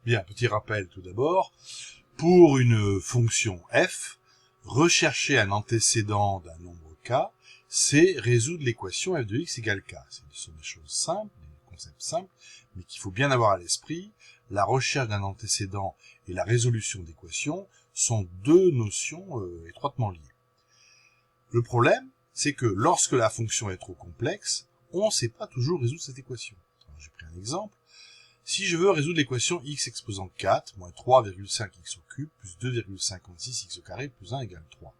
Bien, petit rappel tout d'abord. Pour une fonction f, rechercher un antécédent d'un nombre k, c'est résoudre l'équation f de x égale k. Ce sont des choses simples, des concepts simples, mais qu'il faut bien avoir à l'esprit. La recherche d'un antécédent et la résolution d'équations sont deux notions étroitement liées. Le problème, c'est que lorsque la fonction est trop complexe, on ne sait pas toujours résoudre cette équation. J'ai pris un exemple. Si je veux résoudre l'équation x exposant 4, moins 3,5x au cube, plus 2,56x au carré, plus 1 égale 3.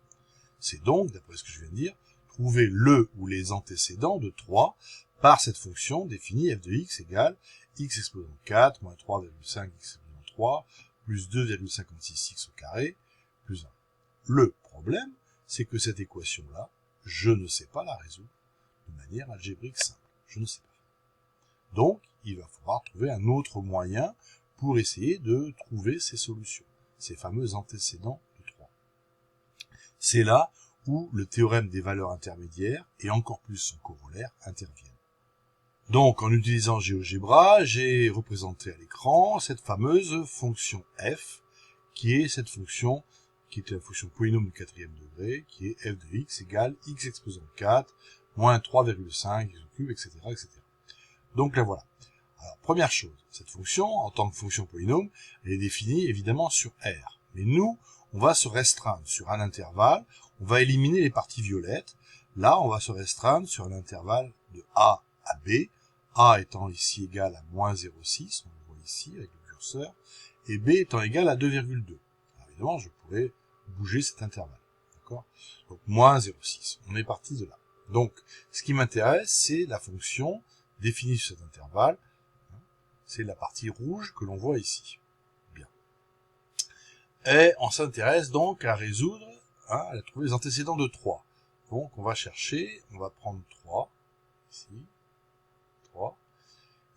C'est donc, d'après ce que je viens de dire, trouver le ou les antécédents de 3 par cette fonction définie f de x égale x exposant 4, moins 3,5x exposant 3, plus 2,56x au carré, plus 1. Le problème, c'est que cette équation-là, je ne sais pas la résoudre de manière algébrique simple. Je ne sais pas. Donc, il va falloir trouver un autre moyen pour essayer de trouver ces solutions, ces fameux antécédents de 3. C'est là où le théorème des valeurs intermédiaires, et encore plus son corollaire, interviennent. Donc, en utilisant GeoGebra, j'ai représenté à l'écran cette fameuse fonction f, qui est cette fonction, qui est la fonction polynôme du quatrième degré, qui est f de x égale x exposant 4, moins 3,5, x au cube, etc., etc. Donc la voilà. Alors, première chose, cette fonction, en tant que fonction polynôme, elle est définie évidemment sur R. Mais nous, on va se restreindre sur un intervalle, on va éliminer les parties violettes. Là, on va se restreindre sur un intervalle de A à B, A étant ici égal à moins 0,6, on le voit ici avec le curseur, et B étant égal à 2,2. Alors évidemment, je pourrais bouger cet intervalle. D'accord ? Donc moins 0,6. On est parti de là. Donc, ce qui m'intéresse, c'est la fonction définie sur cet intervalle. C'est la partie rouge que l'on voit ici. Bien. Et on s'intéresse donc à résoudre, à trouver les antécédents de 3. Donc on va chercher, on va prendre 3, ici, 3,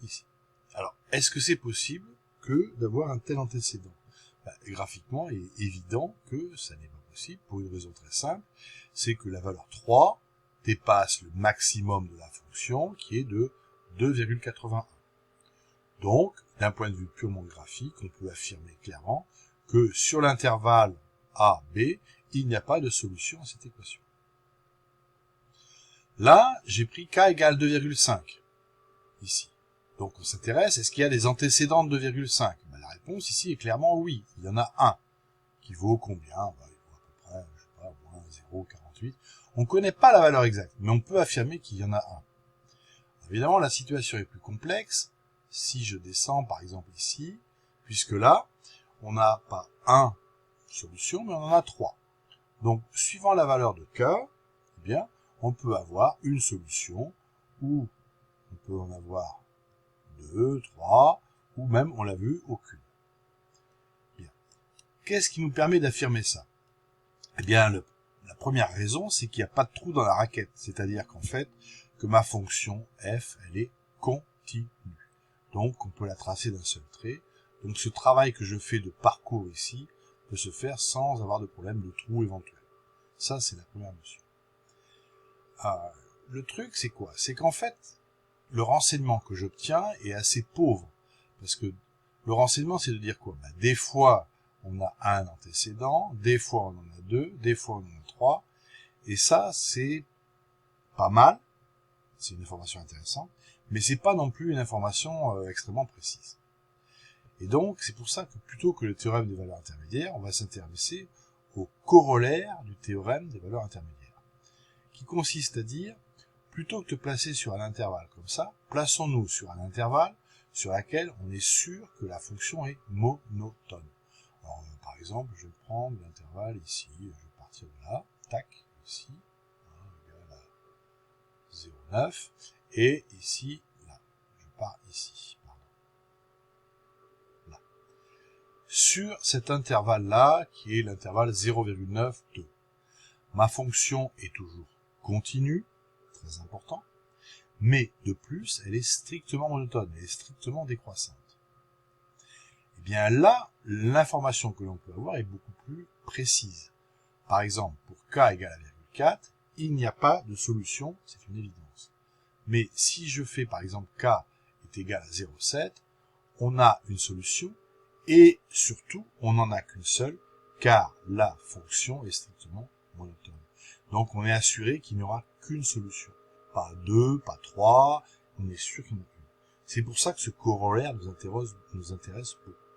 ici. Alors, est-ce que c'est possible que d'avoir un tel antécédent? Graphiquement, il est évident que ça n'est pas possible, pour une raison très simple, c'est que la valeur 3 dépasse le maximum de la fonction, qui est de 2,81. Donc, d'un point de vue purement graphique, on peut affirmer clairement que sur l'intervalle A, B, il n'y a pas de solution à cette équation. Là, j'ai pris k égale 2,5, ici. Donc on s'intéresse, est-ce qu'il y a des antécédents de 2,5 ? La réponse ici est clairement oui, il y en a un, qui vaut combien ? Il vaut à peu près, je sais pas, moins 0,48. On ne connaît pas la valeur exacte, mais on peut affirmer qu'il y en a un. Évidemment, la situation est plus complexe, si je descends par exemple ici, puisque là, on n'a pas une solution, mais on en a 3. Donc, suivant la valeur de k, eh bien, on peut avoir une solution, ou on peut en avoir 2, 3, ou même, on l'a vu, aucune. Bien. Qu'est-ce qui nous permet d'affirmer ça? Eh bien, la première raison, c'est qu'il n'y a pas de trou dans la raquette, c'est-à-dire qu'en fait, que ma fonction f, elle est continue. Donc, on peut la tracer d'un seul trait. Donc, ce travail que je fais de parcours ici peut se faire sans avoir de problème de trou éventuel. Ça, c'est la première notion. Le truc, c'est quoi? C'est qu'en fait, le renseignement que j'obtiens est assez pauvre. Parce que le renseignement, c'est de dire quoi? Des fois, on a un antécédent, des fois, on en a 2, des fois, on en a 3. Et ça, c'est pas mal. C'est une information intéressante. Mais c'est pas non plus une information extrêmement précise. Et donc, c'est pour ça que plutôt que le théorème des valeurs intermédiaires, on va s'intéresser au corollaire du théorème des valeurs intermédiaires, qui consiste à dire, plutôt que de placer sur un intervalle comme ça, plaçons-nous sur un intervalle sur lequel on est sûr que la fonction est monotone. Alors, par exemple, je vais prendre l'intervalle ici, je vais partir de là, tac, ici, égal à 0,9, et ici, là, je pars ici, pardon. Là. Sur cet intervalle-là, qui est l'intervalle 0,92, ma fonction est toujours continue, très important, mais de plus, elle est strictement monotone, elle est strictement décroissante. Et bien là, l'information que l'on peut avoir est beaucoup plus précise. Par exemple, pour k égale à 0,4, il n'y a pas de solution, c'est une évidence. Mais si je fais par exemple k est égal à 0,7, on a une solution, Et surtout, on n'en a qu'une seule, car la fonction est strictement monotone. Donc on est assuré qu'il n'y aura qu'une solution. Pas deux, pas trois, on est sûr qu'il n'y en a qu'une. C'est pour ça que ce corollaire nous intéresse beaucoup.